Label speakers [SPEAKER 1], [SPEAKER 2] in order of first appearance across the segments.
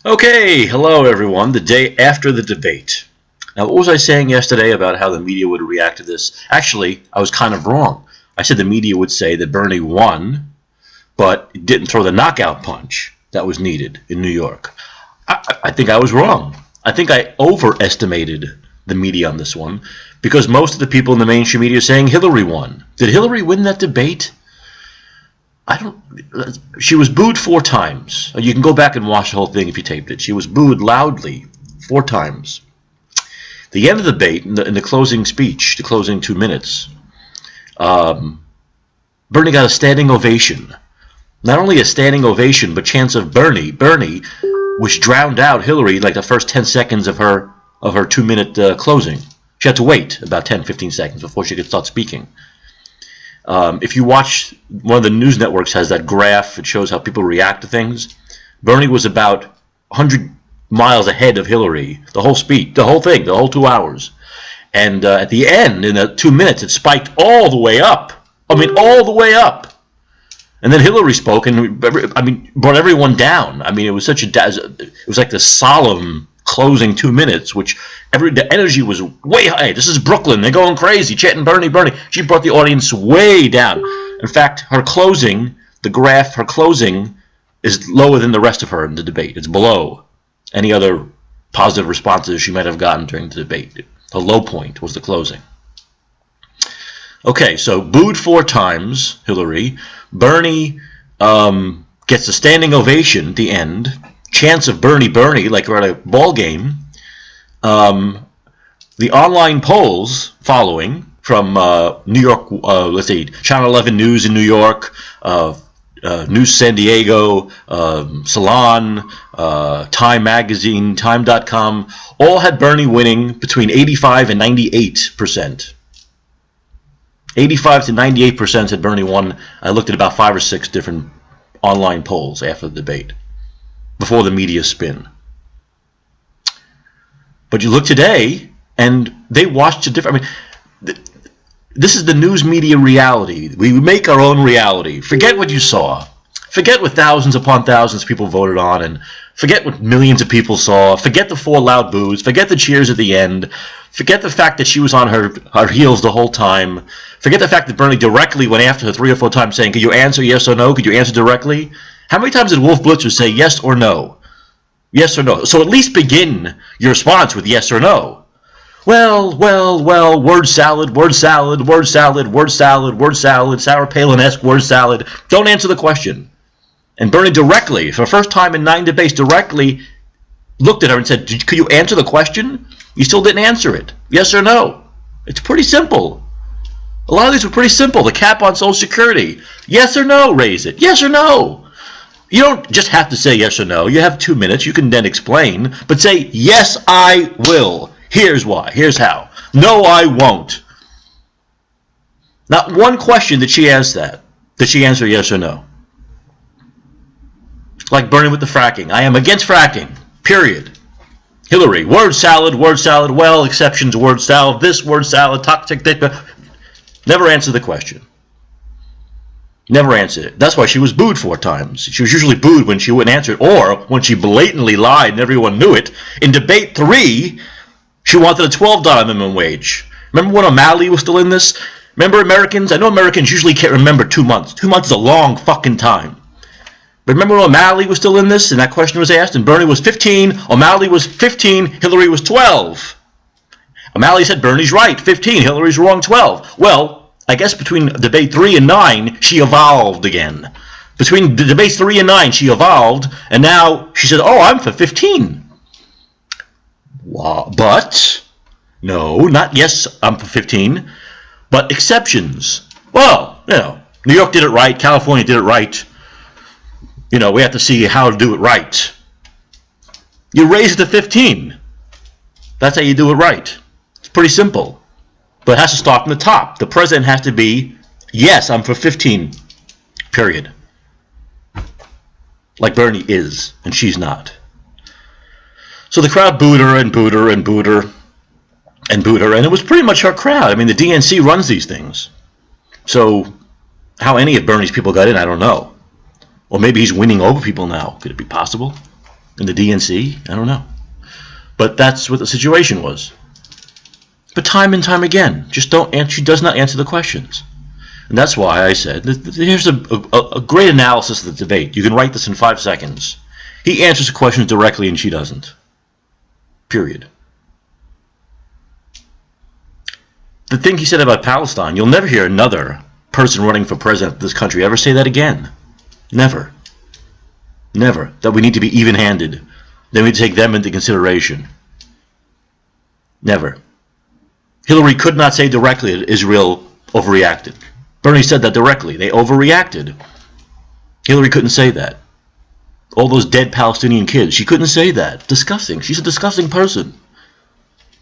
[SPEAKER 1] Okay, hello everyone. The day after the debate. Now, what was I saying yesterday about how the media would react to this? Actually, I was kind of wrong. I said the media would say that Bernie won, but didn't throw the knockout punch that was needed in New York. I think I was wrong. I think I overestimated the media on this one because most of the people in the mainstream media are saying Hillary won. Did Hillary win that debate? I don't. She was booed 4 times. You can go back and watch the whole thing if you taped it. She was booed loudly 4 times. The end of the debate, in the closing speech, the closing 2 minutes, Bernie got a standing ovation. Not only a standing ovation, but chants of Bernie, Bernie, which drowned out Hillary like the first 10 seconds of her 2-minute closing. She had to wait about 10, 15 seconds before she could start speaking. If you watch, one of the news networks has that graph. It shows how people react to things. Bernie was about 100 miles ahead of Hillary, the whole speech, the whole thing, the whole 2 hours. And at the end, in the 2 minutes, it spiked all the way up. I mean, all the way up. And then Hillary spoke and, brought everyone down. I mean, it was it was like the solemn closing 2 minutes, which the energy was way high. This is Brooklyn. They're going crazy, chanting Bernie, Bernie. She brought the audience way down. In fact, her closing, her closing is lower than the rest of her in the debate. It's below any other positive responses she might have gotten during the debate. The low point was the closing. Okay, so booed 4 times, Hillary. Bernie gets a standing ovation at the end. Chants of Bernie, Bernie, like we're at a ball game. The online polls following from New York, let's see, Channel 11 News in New York, News San Diego, Salon, Time Magazine, Time.com, all had Bernie winning between 85 and 98%. 85 to 98% said Bernie won. I looked at about 5 or 6 different online polls after the debate, before the media spin. But you look today, and they watched a different. This is the news media reality. We make our own reality. Forget what you saw. Forget what thousands upon thousands of people voted on, and forget what millions of people saw. Forget the 4 loud boos. Forget the cheers at the end. Forget the fact that she was on her heels the whole time. Forget the fact that Bernie directly went after her 3 or 4 times saying, could you answer yes or no? Could you answer directly? How many times did Wolf Blitzer say yes or no? Yes or no? So at least begin your response with yes or no. Well, word salad, word salad, word salad, word salad, word salad, Sarah Palin-esque word salad. Don't answer the question. And Bernie directly, for the first time in 9 debates, directly looked at her and said, could you answer the question? You still didn't answer it. Yes or no? It's pretty simple. A lot of these were pretty simple. The cap on Social Security. Yes or no, raise it. Yes or no. You don't just have to say yes or no. You have 2 minutes. You can then explain. But say, yes, I will. Here's why. Here's how. No, I won't. Not one question did she ask that. Did she answer yes or no? Like Bernie with the fracking. I am against fracking. Period. Hillary, word salad, well, exceptions, word salad, this word salad, toxic, never answer the question. Never answered it. That's why she was booed 4 times. She was usually booed when she wouldn't answer it, or when she blatantly lied and everyone knew it. In debate 3, she wanted a $12 minimum wage. Remember when O'Malley was still in this? Remember Americans? I know Americans usually can't remember 2 months. 2 months is a long fucking time. But remember when O'Malley was still in this and that question was asked and Bernie was 15, O'Malley was 15, Hillary was 12. O'Malley said Bernie's right, 15, Hillary's wrong, 12. Well, I guess between debate 3 and 9, she evolved again. Between the debates 3 and 9, she evolved, and now she said, oh, I'm for 15. But, no, not yes, I'm for 15, but exceptions. Well, New York did it right, California did it right. We have to see how to do it right. You raise it to 15. That's how you do it right. It's pretty simple. But it has to start from the top. The president has to be, yes, I'm for 15, period. Like Bernie is, and she's not. So the crowd booed her and booed her and booed her and booed her, and it was pretty much her crowd. I mean, the DNC runs these things. So how any of Bernie's people got in, I don't know. Or maybe he's winning over people now. Could it be possible? in the DNC? I don't know. But that's what the situation was. But time and time again, just don't answer. She does not answer the questions. And that's why I said, here's a great analysis of the debate. You can write this in 5 seconds. He answers the questions directly and she doesn't. Period. The thing he said about Palestine, you'll never hear another person running for president of this country ever say that again. Never. Never. That we need to be even-handed. That we need to take them into consideration. Never. Hillary could not say directly that Israel overreacted. Bernie said that directly. They overreacted. Hillary couldn't say that. All those dead Palestinian kids, she couldn't say that. Disgusting. She's a disgusting person.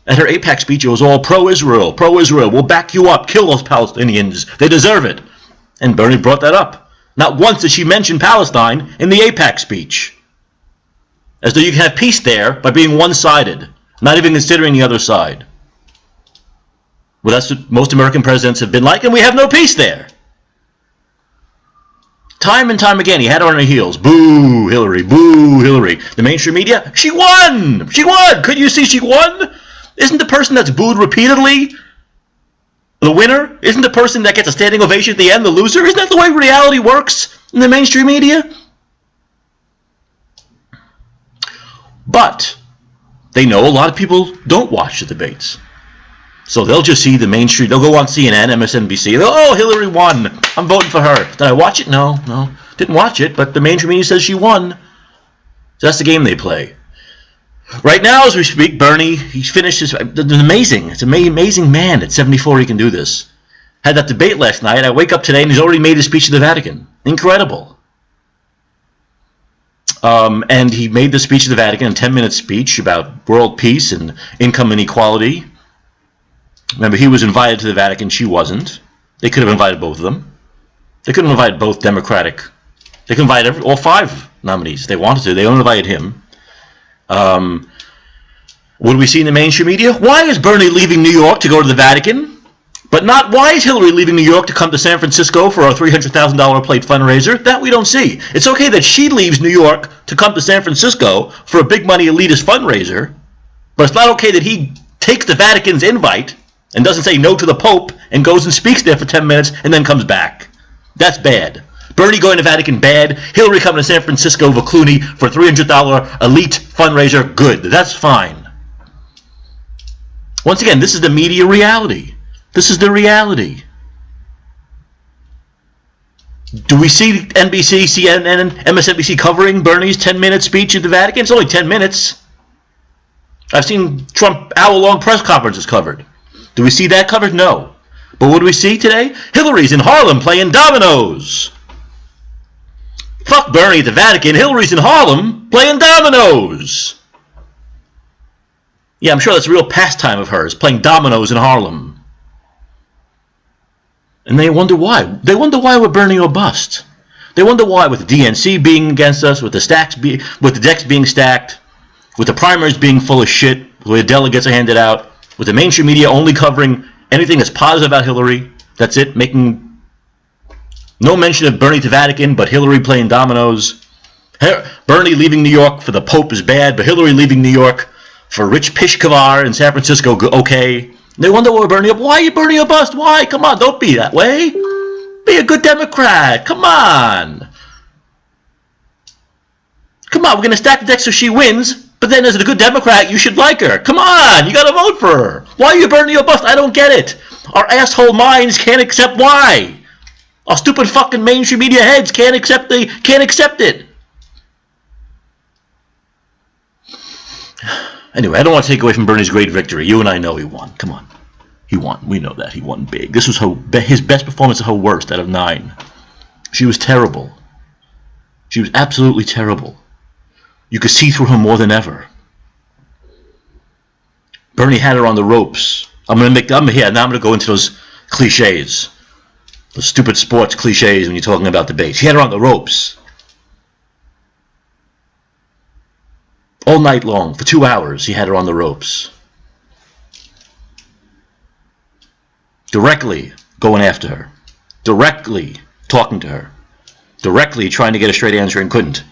[SPEAKER 1] At her AIPAC speech, it was all pro-Israel. Pro-Israel. We'll back you up. Kill those Palestinians. They deserve it. And Bernie brought that up. Not once did she mention Palestine in the AIPAC speech. As though you can have peace there by being one-sided. Not even considering the other side. Well, that's what most American presidents have been like, and we have no peace there. Time and time again, he had her on her heels. Boo, Hillary. Boo, Hillary. The mainstream media, she won. She won. Couldn't you see she won? Isn't the person that's booed repeatedly the winner? Isn't the person that gets a standing ovation at the end the loser? Isn't that the way reality works in the mainstream media? But they know a lot of people don't watch the debates. So they'll just see the mainstream. They'll go on CNN, MSNBC. They'll, oh, Hillary won. I'm voting for her. Did I watch it? No. Didn't watch it, but the mainstream media says she won. So that's the game they play. Right now, as we speak, Bernie, he's finished his... It's amazing. It's an amazing man. At 74, he can do this. Had that debate last night. I wake up today, and he's already made his speech to the Vatican. Incredible. And he made the speech to the Vatican, a 10-minute speech about world peace and income inequality. Remember, he was invited to the Vatican. She wasn't. They could have invited both of them. They could have invited both Democratic. They could invite all 5 nominees. They wanted to. They only invited him. What do we see in the mainstream media? Why is Bernie leaving New York to go to the Vatican? But not why is Hillary leaving New York to come to San Francisco for a $300,000 plate fundraiser? That we don't see. It's okay that she leaves New York to come to San Francisco for a big money elitist fundraiser, but it's not okay that he takes the Vatican's invite and doesn't say no to the Pope and goes and speaks there for 10 minutes and then comes back. That's bad. Bernie going to Vatican, bad. Hillary coming to San Francisco with Clooney for a $300 elite fundraiser, good. That's fine. Once again, this is the media reality. This is the reality. Do we see NBC, CNN, MSNBC covering Bernie's 10-minute speech at the Vatican? It's only 10 minutes. I've seen Trump hour-long press conferences covered. Do we see that covered? No. But what do we see today? Hillary's in Harlem playing dominoes. Fuck Bernie at the Vatican. Hillary's in Harlem playing dominoes. Yeah, I'm sure that's a real pastime of hers, playing dominoes in Harlem. And they wonder why. They wonder why we're Bernie or bust. They wonder why, with the DNC being against us, with the decks being stacked, with the primaries being full of shit, where the delegates are handed out, with the mainstream media only covering anything that's positive about Hillary. That's it, making no mention of Bernie to Vatican, but Hillary playing dominoes. Bernie leaving New York for the Pope is bad, but Hillary leaving New York for Rich Pishkavar in San Francisco, okay. They wonder why Bernie. Why are you Bernie or bust? Why? Come on, don't be that way. Be a good Democrat. Come on. Come on, we're going to stack the deck so she wins, but then as a good Democrat, you should like her. Come on, you got to vote for her. Why are you Bernie or bust? I don't get it. Our asshole minds can't accept why. Our stupid fucking mainstream media heads can't accept it. Anyway, I don't want to take away from Bernie's great victory. You and I know he won. Come on. He won. We know that. He won big. This was his best performance and her worst out of 9. She was terrible. She was absolutely terrible. You could see through her more than ever. Bernie had her on the ropes. Now I'm going to go into those cliches. Those stupid sports cliches when you're talking about debates. He had her on the ropes. All night long, for 2 hours, he had her on the ropes. Directly going after her. Directly talking to her. Directly trying to get a straight answer and couldn't.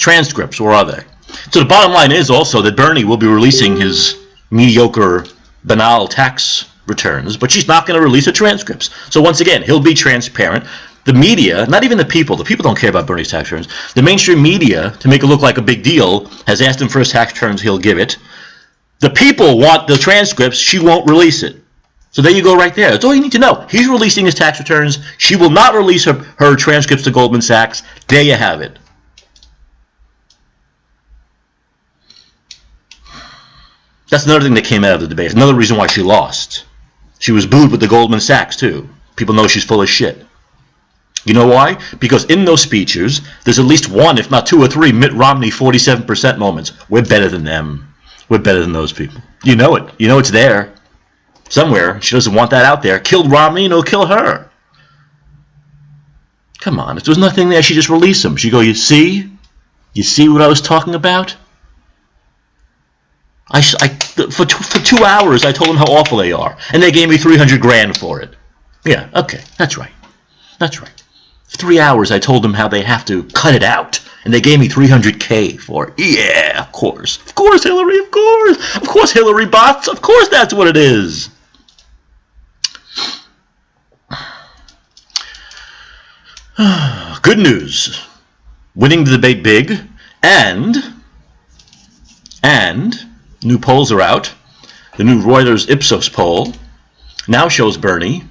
[SPEAKER 1] transcripts, where are they? So the bottom line is also that Bernie will be releasing his mediocre, banal tax returns, but she's not going to release the transcripts. So once again, he'll be transparent. The media, not even the people don't care about Bernie's tax returns. The mainstream media, to make it look like a big deal, has asked him for his tax returns, he'll give it. The people want the transcripts, she won't release it. So there you go right there. That's all you need to know. He's releasing his tax returns. She will not release her transcripts to Goldman Sachs. There you have it. That's another thing that came out of the debate. Another reason why she lost. She was booed with the Goldman Sachs, too. People know she's full of shit. You know why? Because in those speeches, there's at least one, if not two or three, Mitt Romney 47% moments. We're better than them. We're better than those people. You know it. You know it's there. Somewhere. She doesn't want that out there. Killed Romney, and it'll kill her. Come on. If there was nothing there, she'd just release them. She'd go, you see? You see what I was talking about? For 2 hours, I told them how awful they are. And they gave me $300,000 for it. Yeah, okay. That's right. That's right. For 3 hours, I told them how they have to cut it out. And they gave me $300,000 for it. Yeah, of course. Of course, Hillary, of course. Of course, Hillary bots. Of course that's what it is. Good news. Winning the debate big. And new polls are out. The new Reuters Ipsos poll now shows Bernie.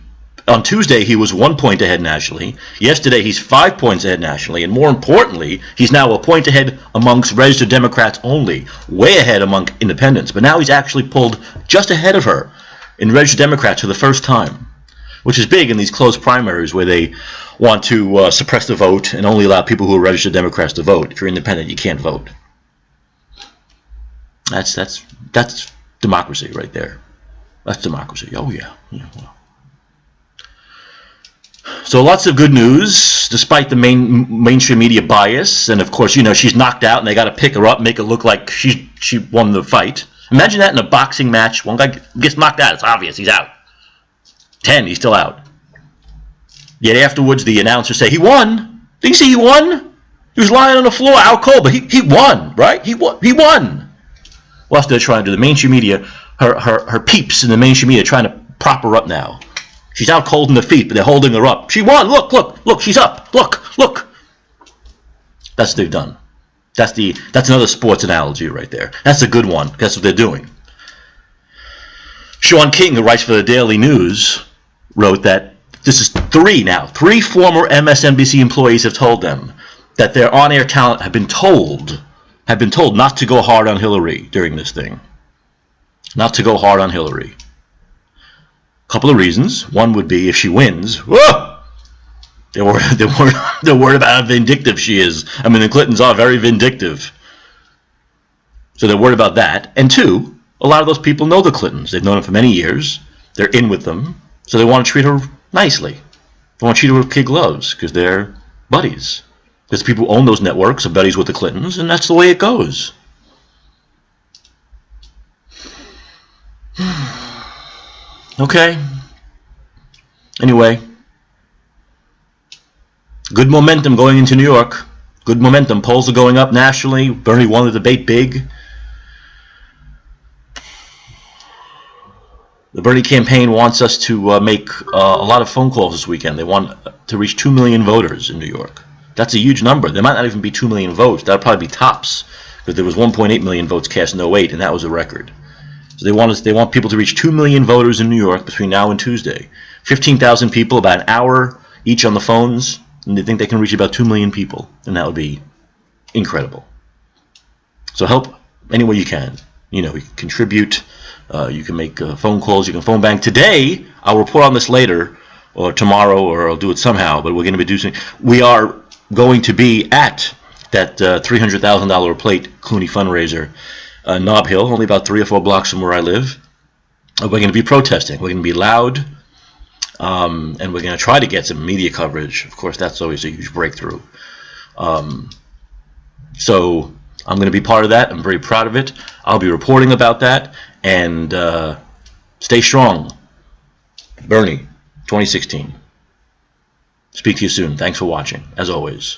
[SPEAKER 1] On Tuesday, he was 1 point ahead nationally. Yesterday, he's 5 points ahead nationally. And more importantly, he's now a point ahead amongst registered Democrats only, way ahead among independents. But now he's actually pulled just ahead of her in registered Democrats for the first time, which is big in these closed primaries where they want to suppress the vote and only allow people who are registered Democrats to vote. If you're independent, you can't vote. That's democracy right there. That's democracy. Oh, yeah. Well. So lots of good news, despite the mainstream media bias. And, of course, you know, she's knocked out, and they got to pick her up, make it look like she won the fight. Imagine that in a boxing match. One guy gets knocked out. It's obvious. He's out. 10, he's still out. Yet afterwards, the announcers say, he won. Did you see he won? He was lying on the floor out cold, but he won, right? He won. What else they're trying to do? The mainstream media, her peeps in the mainstream media are trying to prop her up now. She's out cold in the feet, but they're holding her up. She won. Look, she's up. Look. That's what they've done. That's another sports analogy right there. That's a good one. That's what they're doing. Sean King, who writes for the Daily News, wrote that this is 3 now. 3 former MSNBC employees have told them that their on-air talent have been told not to go hard on Hillary during this thing. Not to go hard on Hillary. Couple of reasons. One would be if she wins, whoa! They're worried about how vindictive she is. I mean, the Clintons are very vindictive. So they're worried about that. And 2, a lot of those people know the Clintons. They've known them for many years. They're in with them. So they want to treat her nicely. They want to treat her with kid gloves because they're buddies. Because the people who own those networks are buddies with the Clintons, and that's the way it goes. Okay. Anyway. Good momentum going into New York. Good momentum. Polls are going up nationally. Bernie won the debate big. The Bernie campaign wants us to make a lot of phone calls this weekend. They want to reach 2 million voters in New York. That's a huge number. There might not even be 2 million votes. That'll probably be tops, because there was 1.8 million votes cast in 2008, and that was a record. So they want people to reach 2 million voters in New York between now and Tuesday. 15,000 people, about an hour each on the phones, and they think they can reach about 2 million people, and that would be incredible. So help any way you can. You know, you can contribute. You can make phone calls. You can phone bank. Today, I'll report on this later, or tomorrow, or I'll do it somehow. But we're going to be doing. We are going to be at that $300,000 plate Clooney fundraiser, Nob Hill, only about 3 or 4 blocks from where I live. We're going to be protesting. We're going to be loud, and we're going to try to get some media coverage. Of course, that's always a huge breakthrough. So I'm going to be part of that. I'm very proud of it. I'll be reporting about that. And stay strong. Bernie, 2016. Speak to you soon. Thanks for watching, as always.